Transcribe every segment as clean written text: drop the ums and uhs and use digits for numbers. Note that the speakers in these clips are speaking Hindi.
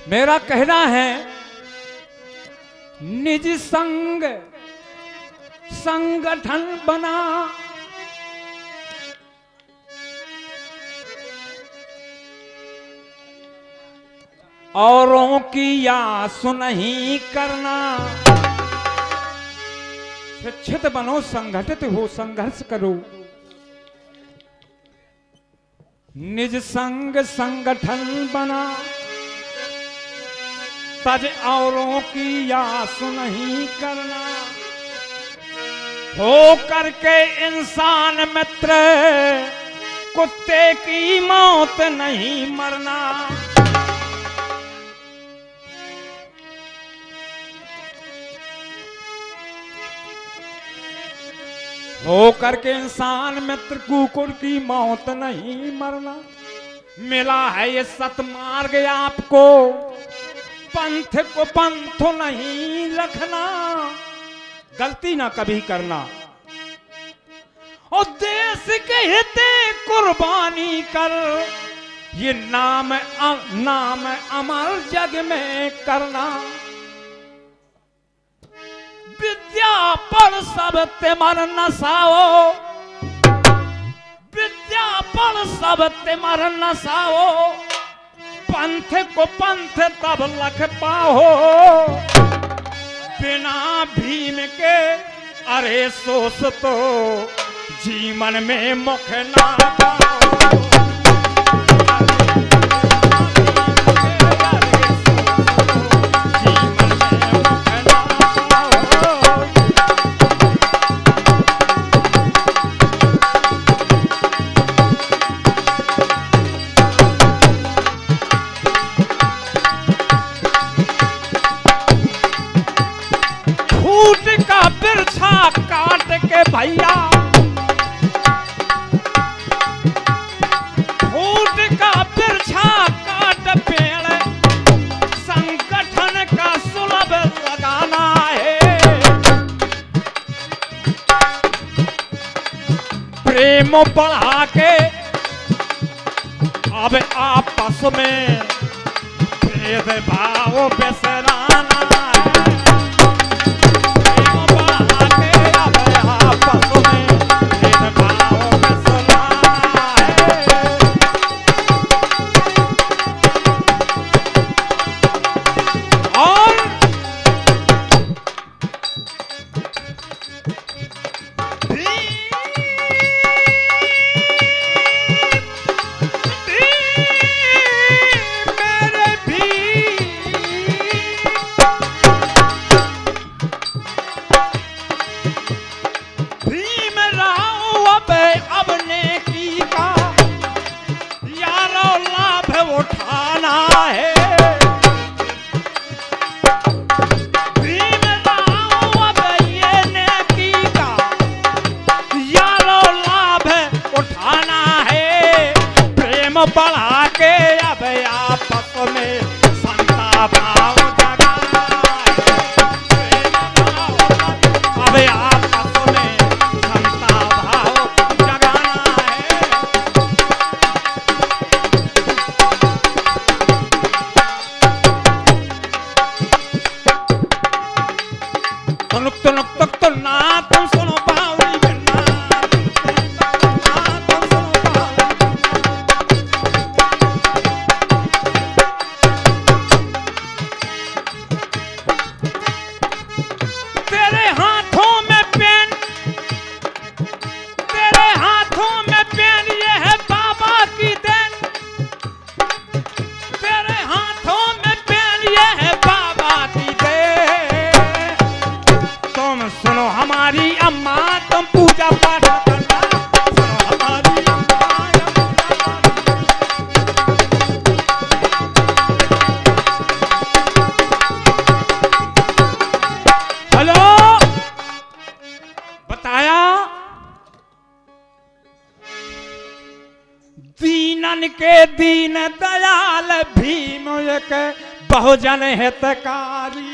मेरा कहना है निज संग संगठन बना, औरों की आस नहीं करना। शिक्षित बनो, संगठित हो, संघर्ष करो। निज संग संगठन बना, तज औरों की आस नहीं करना। हो करके इंसान मित्र, कुत्ते की मौत नहीं मरना। हो करके इंसान मित्र, कुकुर की मौत नहीं मरना। मिला है ये सतमार्ग आपको, पंथ को पंथ नहीं रखना। गलती ना कभी करना, और देश के हित कुर्बानी कर, ये नाम अमर जग में करना। विद्या पढ़ सब तिमर नसाओ, विद्या पढ़ सब तिमर नसाओ। पंथ को पंथ तब लख पाओ, बिना भीम के अरे सोच तो जीवन में मुख ना पाओ। काट के भैया फूट का बिरछा काट पेड़, संगठन का सुलभ लगाना है। प्रेम बढ़ा के अब आपस में भेदभाव बिसराना है। बढ़ा के अब आपस में संता भाव जगाना है। अब आपस में संता भाव जगाना है। तुनुक ना तुम सुनो बावली अम्मा, तुम पूजा पाठ करना। हमारी हेलो बताया, दीनन के दीन दयाल भीम एक बहुजन हितकारी।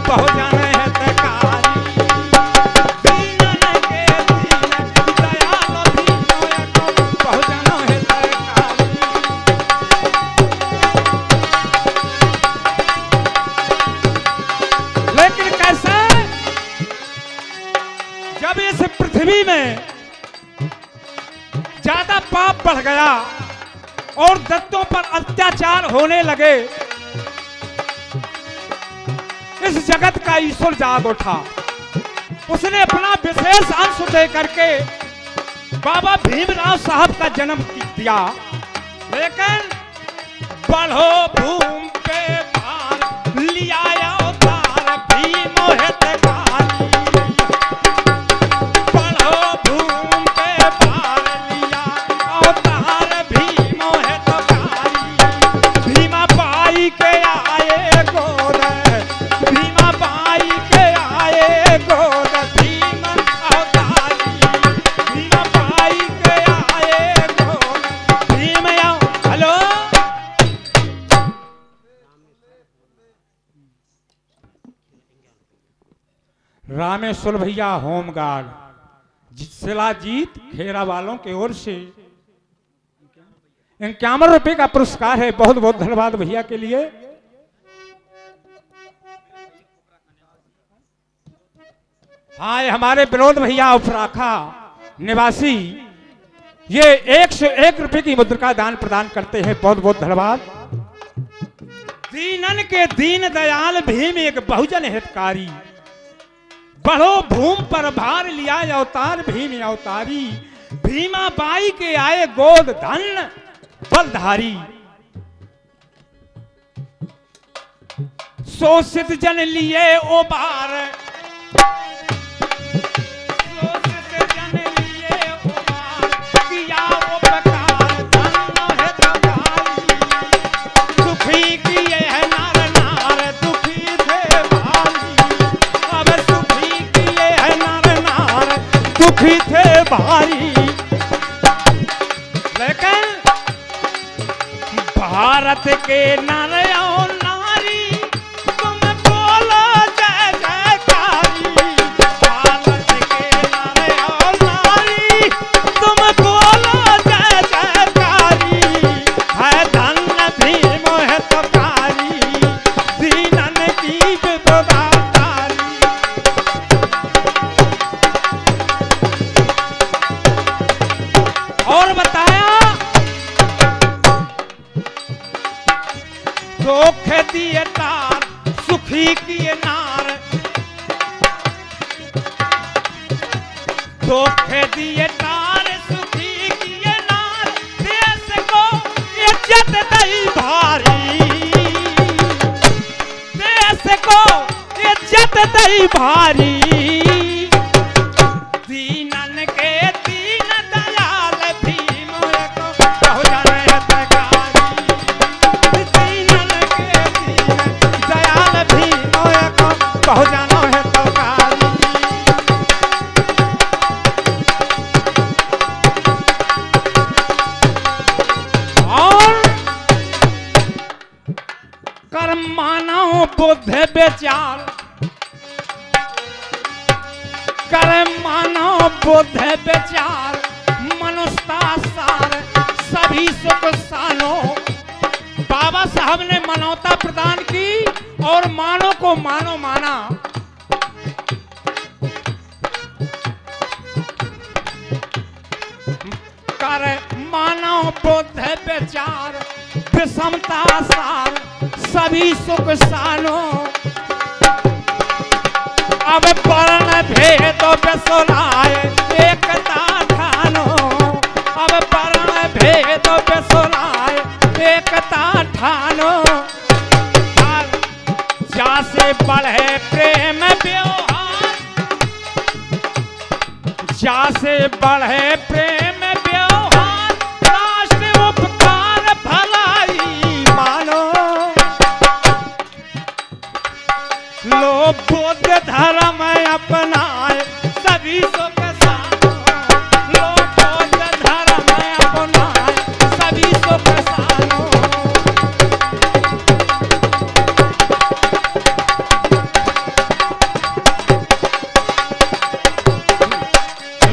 बहुजन हितकारी, दीनन के दीन दयाल भीम एक बहुजन पृथ्वी में ज्यादा पाप बढ़ गया और दत्तों पर अत्याचार होने लगे। इस जगत का ईश्वर जाग उठा। उसने अपना विशेष अंश दे करके बाबा भीमराव साहब का जन्म दिया। लेकिन बढ़ो भूमि पे भार लिया अवतार भीम हितकारी। बढ़ो भूमि पे भार लिया अवतार भीम हितकारी। भीमा बाई के आए गोद, भीमा बाई के आए गोद भीम अवतारी। भीमा बाई के आए गोद भीम हेलो रामेश्वर भैया होमगार्ड शिलाजीत खेरा वालों की ओर से 51 रुपए का पुरस्कार है। बहुत बहुत धन्यवाद भैया के लिए। हाँ, ये हमारे विनोद भैया उपराखा निवासी ये 101 रुपए की मुद्रिका दान प्रदान करते हैं। बहुत बहुत धन्यवाद। दीनन के दीन दयाल भीम एक बहुजन हितकारी। बढ़ो भूमि पर भार लिया अवतार भीम अवतारी। भीमा बाई के आए गोद धन बलधारी। शोषित जन लिए ओबार, शोषित जन लिए ओबार किया उपकार धन हितकारी। सुखी किए है नार नार दुखी थे भारी। अब सुखी किए है नार नार दुखी थे भारी। लेकिन भारत के नर और नारी तुम बोलो जय जयकारी। भारत के नर और नारी तुम बोलो जय जयकारी। है धन्य भीम हितकारी दीनन की विपदाकारी। और बताया धोखे दिए तार सुखी किए नार। धोखे दिए तार सुखी किए नार। देश को इज्जत दई भारी। देश को इज्जत दई भारी। दीनन के दीन दयाल भीम एक बहुजन हितकारी। दीनन के दीन दयाल भीम एक बहुजन हितकारी। और कर्म मानव बुद्ध विचार। कर्म मानव बुद्ध विचार मनुष्यता सार सभी सुख सानो। बाबा साहब ने मानवता प्रदान की और मानो को मानो माना। कर मानव बुद्ध विचार विषमता सार सभी सुख सानो। अब वर्ण भेद बेसुराय एकता ठानो। अब वर्ण भेद बेसुराय एकता ठानो। जासे बढ़े प्रेम व्यवहार, जासे बढ़े प्रेम व्यवहार राष्ट्र उपकार भलाई मानो। लो बुद्ध धर्म अपनाए सभी सुख सानो। लो बुद्ध धर्म अपनाए सभी सुख सानो।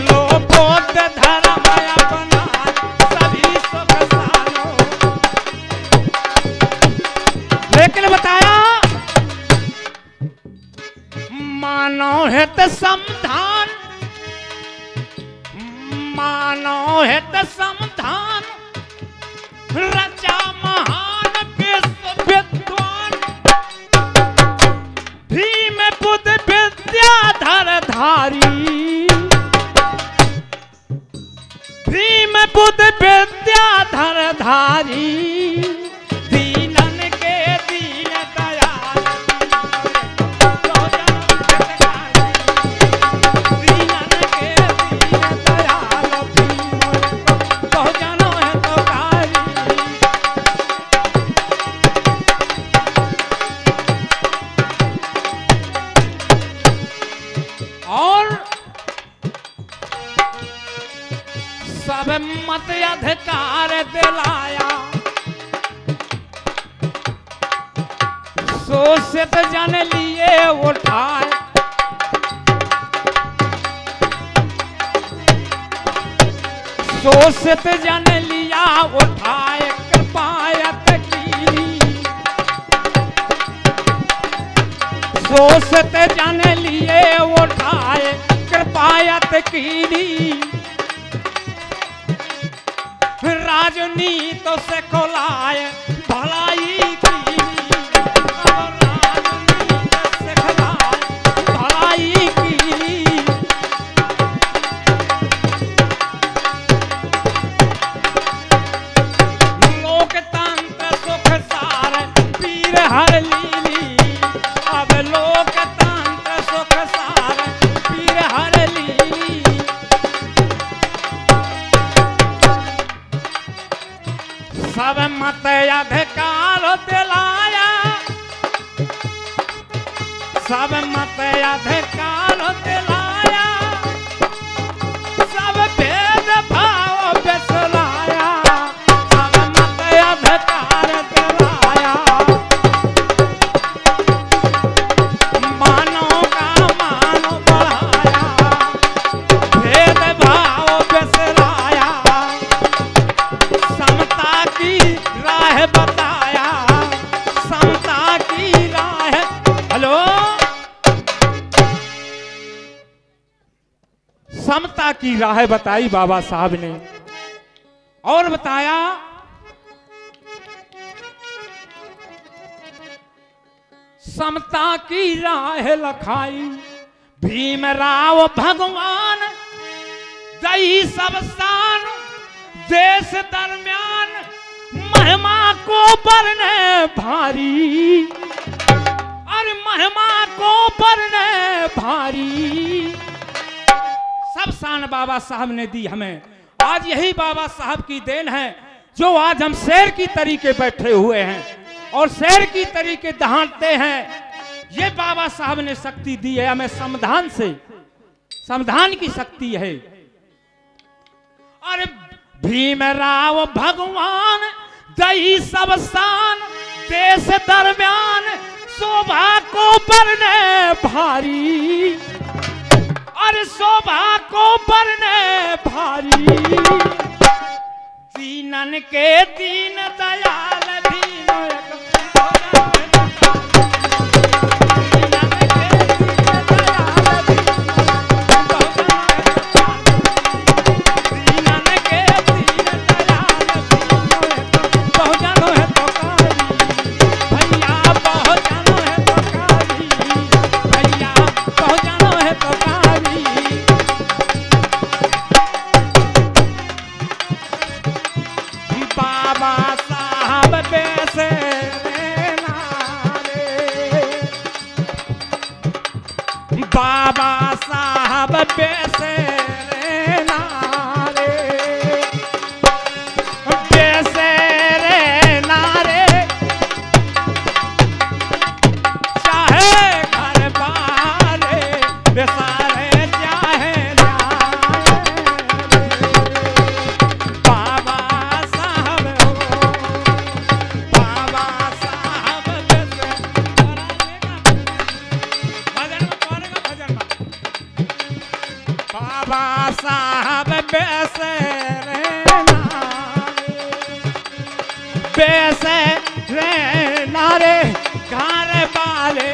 लो बुद्ध धर्म अपनाए सभी सुख सानो। लेकिन बताया मानव हित समाधान मानो हित समाधान रचा महान विश्व विद्वान भीम बुद्ध विद्याधर धारी भीम बुद्ध विद्याधर धारी दीनन के दीन दयाल दीनन के दीन दयाल बहुजनों है तो कारी और सब मत अधिकार दिलाया शोषित जन लिए उठाए शोषित जन लिया उठाए कृपायत की शोषित जन लिए उठाए कृपायत की राजनीति से खुलाए भलाई की राजनीति से खुलाए भलाई की लोकतंत्र सुख सार पीर हर लीली अब लोकतंत्र सुख सार पीर हर लीली सब मत अधिकार दिलाया सब मत अधिकार दिलाया सब भेद भाव बिसराया सब मत अधिकार दिलाया मानव का मान बढ़ाया भेद भाव बिसराया समता की राह बताया समता की राह हेलो समता की राह बताई बाबा साहब ने और बताया समता की राह लखाई भीमराव भगवान दई सब स्थान देश दरमियान महिमा को बरने भारी अरे महिमा को बरने भारी सब शान बाबा साहब ने दी हमें आज यही बाबा साहब की देन है जो आज हम शेर की तरीके बैठे हुए हैं और शेर की तरीके दहाड़ते हैं ये बाबा साहब ने शक्ति दी है हमें संविधान से संविधान की शक्ति है अरे भीमराव भगवान दई सब स्थान देश दरमियान शोभा को बरने भारी अरे शोभा को बरने भारी दीनन के दीन दयाल भीम बाबा साहब बेसे रे नारे बेसे रे नारे चाहे घर बारे बेसारे चाहे जाए बाबा साहब हो बाबा साहब बेसे बाबा साहब बेसे रे नारे घर वाले